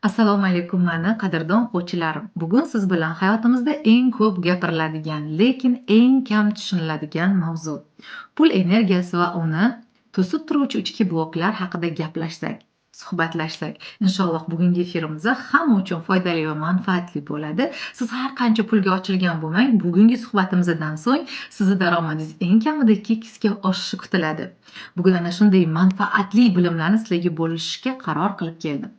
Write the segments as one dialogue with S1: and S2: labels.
S1: Assalomu alaykum mani qadrdon o'quvchilarim. Bugun siz bilan hayotimizda eng ko'p gapiriladigan, lekin eng kam tushuniladigan mavzu pul energiyasi va uni to'sib turuvchi ichki bloklar haqida gaplashsak, suhbatlashsak. Inshaalloh bugungi efirimizda hamma uchun foydali va manfaatli bo'ladi. Siz har qancha pulga ochilgan bo'lmang, bugungi suhbatimizdan so'ng sizni daromadingiz eng kamida 2x ga oshishi kutiladi. Bugun ana shunday manfaatli bilimlarni sizlarga bo'lishishga qaror qilib keldim.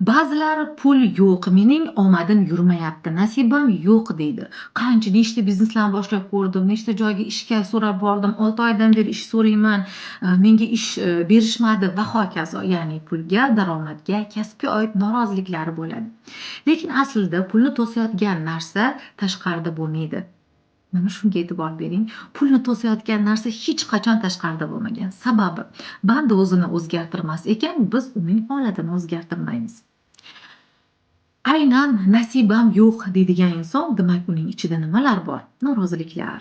S1: Ba'zilari pul yo'q, mening omadim yurmayapti, nasibam yo'q deydi. Qancha nechta bizneslarni boshlab ko'rdim, nechta joyga ishga so'rab bordim, 6 oydan beri ish so'rayman, menga ish berishmadi va hokazo. Ya'ni pulga, daromadga, kasbga oid noroziliklari bo'ladi. Lekin aslida pulni to'sayotgan narsa tashqarida bo'lmaydi. Mana shunga e'tibor bering. Pulni to'sayotgan narsa hech qachon tashqarida bo'lmagan. Sababi, banda o'zini o'zgartirmas ekan, biz uning holatini o'zgartirmaymiz. Aynan nasibam yo'q deydigan inson, demak uning ichida nimalar bor? Noroziliklar.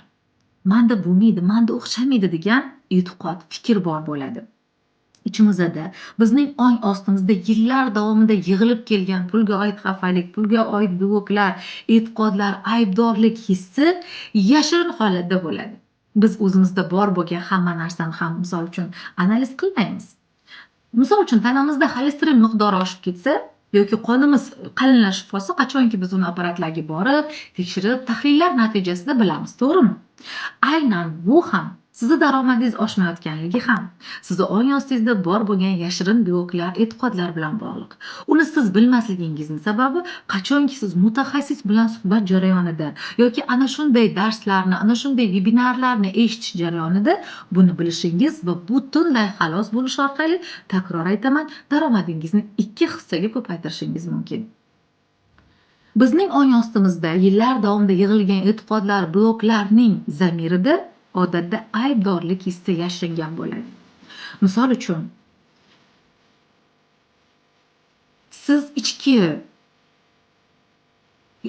S1: Manda bo'lmaydi, manda o'xshamaydi degan e'tiqod, fikr bor bo'ladi. Ichimizda, bizning ong ostimizda yillar davomida yig'ilib kelgan pulga oid xafalik, pulga oid bloklar, e'tiqodlar, aybdorlik hissi yashirin holatda bo'ladi. Biz o'zimizda bor bo'lgan hamma narsani ham misol uchun analiz qilmaymiz. Misol uchun tanamizda xolesterin miqdori oshib ketsa yoki qonimiz qalinlashib qolsa, qachonki biz uni apparatlarga borib, tekshirib, tahlillar natijasida bilamiz, to'g'rimi? Aynan bu ham sizni daromadingiz oshmayotganligi ham sizni ong ostingizda bor bo'lgan yashirin bloklar, e'tiqodlar bilan bog'liq. Uni siz bilmasligingizning sababi, qachonki siz mutaxassis bilan suhbat jarayonida yoki ana shunday darslarni, ana shunday vebinarlarni eshitish jarayonida buni bilishingiz va butunlay xalos bo'lish orqali, takror aytaman, daromadingizni 2 hissaga ko'paytirishingiz mumkin. Bizning ong ostimizda yillar davomida yig'ilgan e'tiqodlar, bloklarning zamirida odatda aybdorlik hissi yashiringan bo'ladi. Misol uchun, siz ichki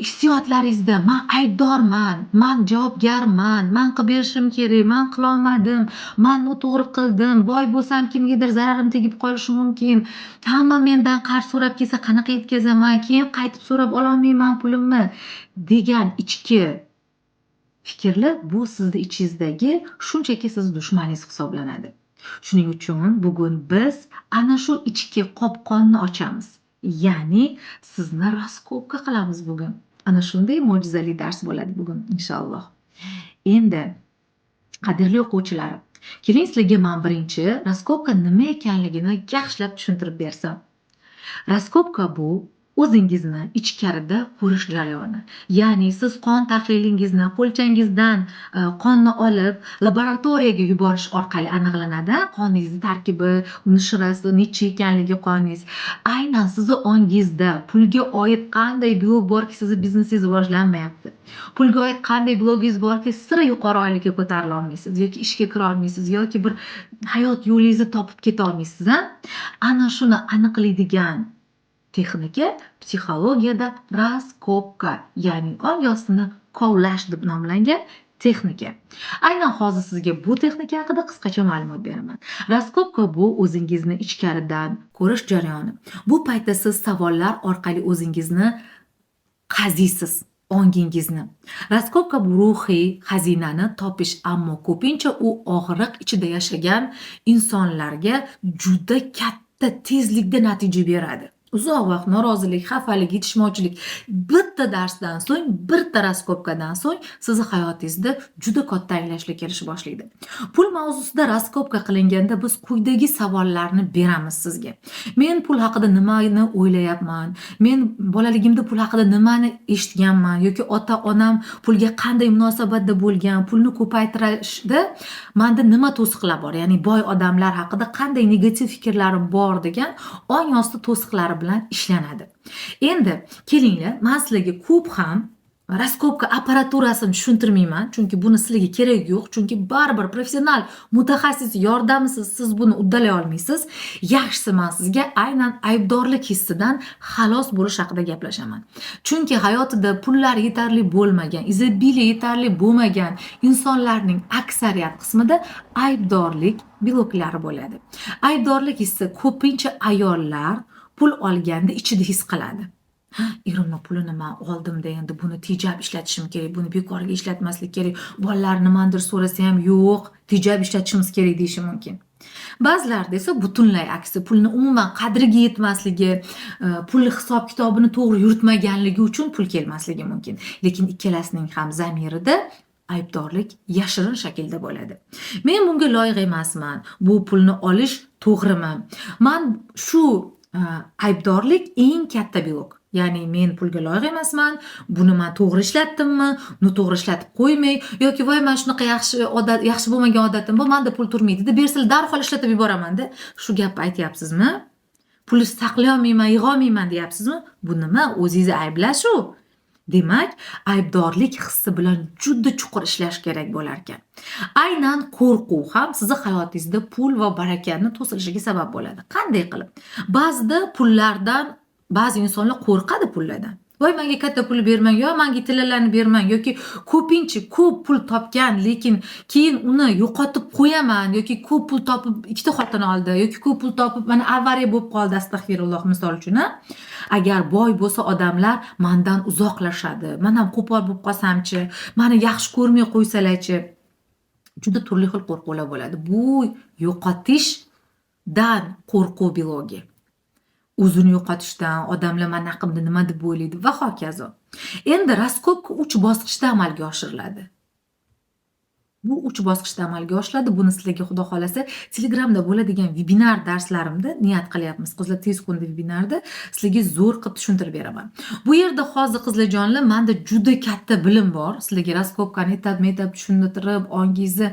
S1: hissiyotlaringizda man aybdorman, man javobgarman, man qilib berishim kerak, man qilolmadim, man noto'g'ri qildim, boy bo'lsam kimgadir zararim tegib qolishi mumkin, hamma mendan qarz so'rab kelsa qanaqa yetkazaman, keyin qaytib so'rab ololmayman pulimni degan ichki fikrlar bu sizni ichingizdagi shunchaki siz dushmaningiz hisoblanadi. Shuning uchun bugun biz ana shu ichki qopqonni ochamiz. Ya'ni sizni raskopka qilamiz bugun. Ana shunday mo'jizali dars bo'ladi bugun inshaalloh. Endi qadrli o'quvchilarim, keling sizlarga men birinchi raskopka nima ekanligini yaxshilab tushuntirib bersam. Raskopka bu o'zingizni ichkarida ko'rish jarayoni. Ya'ni siz qon tahlilingizni qo'lchangizdan qonni olib laboratoriyaga yuborish orqali aniqlanadi. Qoningizni tarkibi, uni shirasi necha ekanligi qoningiz. Aynan sizni ongingizda pulga oid qanday blok borki, sizni biznesingiz rivojlanmayapti. Pulga oid qanday blogingiz borki, sira yuqori oylikka ko'tarila olmaysiz yoki ishga kira olmaysiz yoki bir hayot yo'lingizni topib keta olmaysiz. Ana shuni aniqlaydigan texnika psixologiyada raskopka, ya'ni ong ostini kovlash deb nomlangan texnika. Aynan hozir sizga bu texnika haqida qisqacha ma'lumot beraman. Raskopka bu o'zingizni ichkaridan ko'rish jarayoni. Bu paytda siz savollar orqali o'zingizni qaziysiz, ongingizni. Raskopka bu ruhiy xazinani topish, ammo ko'pincha u og'riq ichida yashagan insonlarga juda katta tezlikda natija beradi. Uzoq vaqt norozilik, xafalik, yetishmovchilik bitta darsdan so'ng, bitta raskopkadan so'ng sizni hayotingizda juda katta anglashlar kelishi boshlaydi. Pul mavzusida raskopka qilinganda biz quyidagi savollarni beramiz sizga. Men pul haqida nimani o'ylayapman? Men bolaligimda pul haqida nimani eshitganman yoki ota-onam pulga qanday munosabatda bo'lgan? Pulni ko'paytirishda menda nima to'siqlar bor? Ya'ni boy odamlar haqida qanday negativ fikrlarim bor degan ong osti to'siqlari bilan ishlanadi. Endi kelinglar, men sizlarga ko'p ham raskopka apparaturasini tushuntirmayman, chunki buni sizlarga kerak yo'q, chunki baribir professional mutaxassis yordamisiz siz buni uddalay olmaysiz. Yaxshisi men sizga aynan aybdorlik hissidan xalos bo'lish haqida gaplashaman. Chunki hayotida pullar yetarli bo'lmagan, izobiliya yetarli bo'lmagan insonlarning aksariyat qismida aybdorlik bloklari bo'ladi. Aybdorlik hissi ko'pincha ayollar pul olganda ichida his qiladi. Erimni pulini men oldimda, endi buni tejab ishlatishim kerak, buni bekorga ishlatmaslik kerak. Bolalar nimadir so'rasa ham yo'q, tejab ishlatishimiz kerak deyishi mumkin. Ba'zilarda esa butunlay aksi, pulni umuman qadriga yetmasligi, pul hisob kitobini to'g'ri yuritmaganligi uchun pul kelmasligi mumkin. Lekin ikkalasining ham zamirida aybdorlik yashirin shaklda bo'ladi. Men bunga loyiq emasman. Bu pulni olish to'g'rimi? Men shu aybdorlik eng katta blok. Ya'ni men pulga loyiq emasman, buni men to'g'ri ishlatdimmi, noto'g'ri ishlatib qo'ymay yoki voy men shunaqa yaxshi bo'lmagan odatim bor, menda pul turmaydi deb bersalar darhol ishlatib yuboraman-da. Shu gapni aytyapsizmi? Pulni saqlay olmayman, yig'a olmayman deyapsizmi? Bu nima? O'zingizni ayblash u. Demak, aybdorlik hissi bilan juda chuqur ishlash kerak bo'lar ekan. Aynan qo'rquv ham sizning hayotingizda pul va barakatni to'silishiga sabab bo'ladi. Qanday qilib? Ba'zida pullardan ba'zi insonlar qo'rqadi pullardan. Voy menga katta pul bermang, yo menga tillalarni bermang yoki ko'pincha ko'p pul topgan, lekin keyin uni yo'qotib qo'yaman yoki ko'p pul topib ikkita xotin oldi yoki ko'p pul topib mana avariya bo'lib qoldi, astag'firulloh, misol uchun. Agar boy bo'lsa odamlar mendan uzoqlashadi. Men ham qo'pol bo'lib qolsamchi, meni yaxshi ko'rmay qo'ysalarchi. Juda turli xil qo'rquvlar bo'ladi. Bu yo'qotishdan qo'rquv bilogi. O'zini yo'qotishdan, odamlar men haqimda nima deb o'ylaydi va hokazo. Endi raskopka 3 bosqichda amalga oshiriladi. Bu 3 bosqichda amalga oshiriladi. Buni sizlarga xudo xolasa Telegramda bo'ladigan webinar darslarimda niyat qilyapmiz. Qizlar tez kunda webinarda sizlarga zo'r qilib tushuntirib beraman. Bu yerda hozir qizlarjonlar, menda juda katta bilim bor. Sizlarga raskopkani etab tushuntirib, ongingizni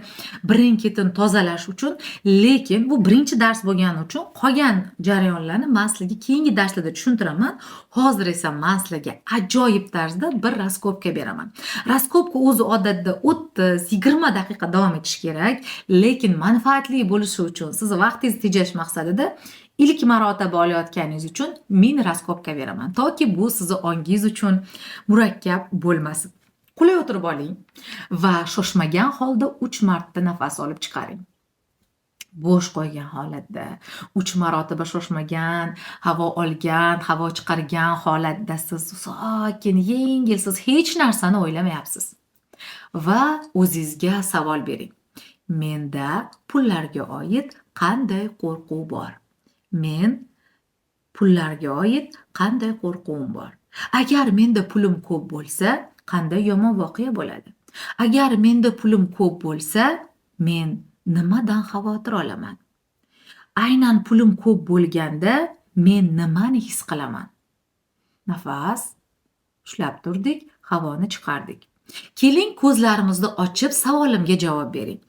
S1: birin-ketin tozalash uchun, lekin bu birinchi dars bo'lgani uchun qolgan jarayonlarni men sizlarga keyingi darslarda tushuntiraman. Hozir esa men sizlarga ajoyib tarzda bir raskopka beraman. Raskopka o'zi odatda 30-20 daqiqa davom etishi kerak, lekin manfaatli bo'lishi uchun, siz vaqtingizni tejash maqsadida ilk marotaba olayotganingiz uchun mini raskopka beraman, toki bu sizning ongingiz uchun murakkab bo'lmasin. Qulay o'tirib oling va shoshmagan holda 3 marta nafas olib chiqaring. Bo'sh qo'ygan holatda 3 marotaba shoshmagan, havo olgan, havo chiqargan holatda siz sokin, yengilsiz hech narsani o'ylamayapsiz. Va o'zingizga savol bering. Menda pullarga oid qanday qo'rquv bor? Men pullarga oid qanday qo'rquvim bor? Agar menda pulim ko'p bo'lsa, qanday yomon voqea bo'ladi? Agar menda pulim ko'p bo'lsa, men nimadan xavotir olaman? Aynan pulim ko'p bo'lganda men nimani his qilaman? Nafas ushlab turdik, havoni chiqardik. Keling ko'zlarimizni ochib savolimga javob bering.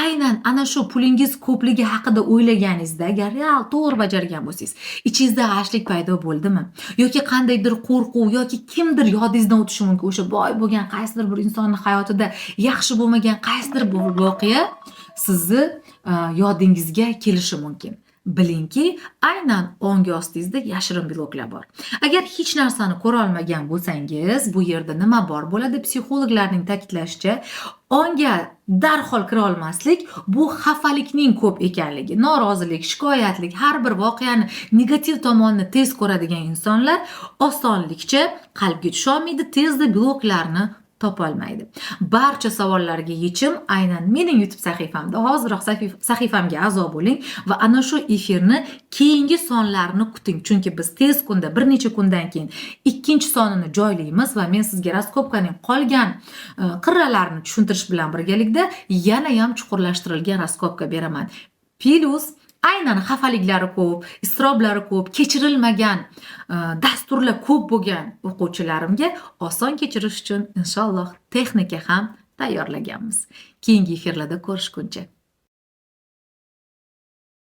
S1: Aynan ana shu pulingiz ko'pligi haqida o'ylaganingizda, agar real to'g'ri bajargan bo'lsangiz, ichingizda g'ashlik paydo bo'ldimi? Yoki qandaydir qo'rquv yoki kimdir yodingizdan o'tishi mumkin. O'sha boy bo'lgan qaysidir bir insonning hayotida yaxshi bo'lmagan qaysidir bir voqea sizni yodingizga kelishi mumkin. Bilingki, aynan ongi ostingizda yashirin bloklar bor. Agar hech narsani ko'ra olmagan bo'lsangiz, bu yerda nima bor bo'ladi? Psixologlarning ta'kidlashicha, onga darhol kira olmaslik bu xafalikning ko'p ekanligi, norozilik, shikoyatlik, har bir voqeani negativ tomonini tez ko'radigan insonlar osonlikcha qalbga tusha olmaydi, tezda bloklarni topolmaydi. Barcha savollarga yechim aynan mening YouTube sahifamda. Hoziroq sahifamga a'zo bo'ling va ana shu efirni keyingi sonlarini kuting. Chunki biz tez kunda, bir necha kundan keyin ikkinchi sonini joylaymiz va men sizga raskopkaning qolgan qirralarini tushuntirish bilan birgalikda yana ham chuqurlashtirilgan raskopka beraman. Plus aynan xafaliklari ko'p, iztiroblari ko'p, kechirilmagan dasturlar ko'p bo'lgan o'quvchilarimga oson kechirish uchun inshaalloh texnika ham tayyorlaganmiz. Keyingi efirlarda ko'rishguncha